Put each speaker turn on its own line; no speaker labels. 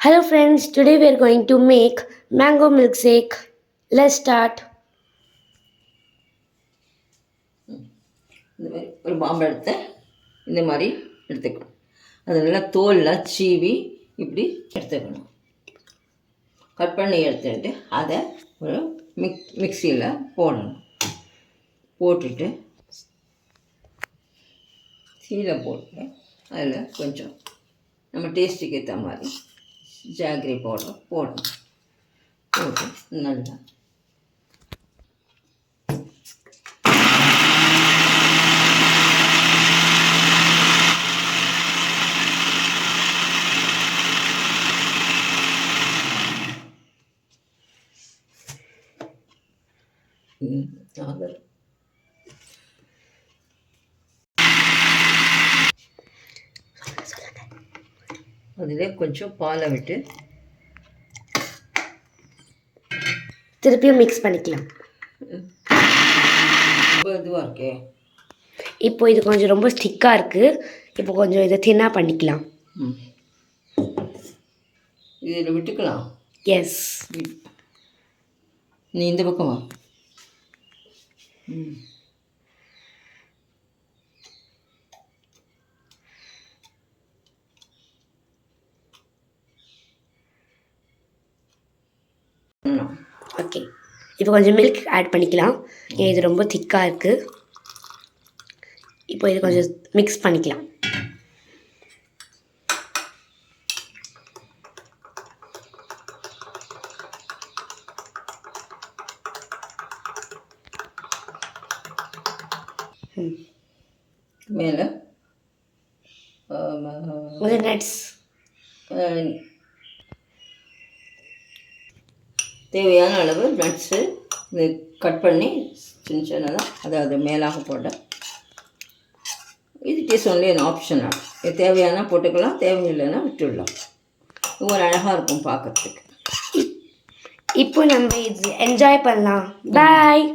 Hello friends, today we are going to make mango milkshake. Let's start.
இந்த மாதிரி ஒரு பாம்பை இந்த மாதிரி எடுத்துக்கணும். அது நல்லா தோல்லாம் சீவி இப்படி எடுத்துக்கணும். கட் பண்ணி எடுத்துக்கிட்டு அதை ஒரு மிக்சியில் போடணும். போட்டுட்டு சீலை போட்டு அதில் கொஞ்சம் நம்ம டேஸ்ட்டுக்கு ஏற்ற மாதிரி ஜாகரி பவுடர் போடணும். போட்டு நல்லா அதில் கொஞ்சம் பாலை விட்டு
திருப்பியும் மிக்ஸ் பண்ணிக்கலாம்.
இதுவாக இருக்கே,
இப்போ இது கொஞ்சம் ரொம்ப ஸ்டிக்காக இருக்குது. இப்போ கொஞ்சம் இதை தின்னாக பண்ணிக்கலாம்.
இதில் விட்டுக்கலாம்.
எஸ்,
நீ இந்த பக்கமா
ஓகே. இப்போ கொஞ்சம் மில்க் ஆட் பண்ணிக்கலாம். ஏன் இது ரொம்ப திக்காக இருக்குது. இப்போ இது கொஞ்சம் மிக்ஸ் பண்ணிக்கலாம்.
மேலே
நட்ஸ்
தேவையான அளவு நட்ஸு இது கட் பண்ணி சின்ன சின்னதாக அதாவது மேலாக போட. இது டேஸ்ட் ஒன்லி an ஆப்ஷனல். இது தேவையான போட்டுக்கலாம், தேவையில்லைன்னா விட்டுடலாம். ஒரு அழகாக இருக்கும் பார்க்குறதுக்கு.
இப்போ நம்ம இது என்ஜாய் பண்ணலாம். பாய்.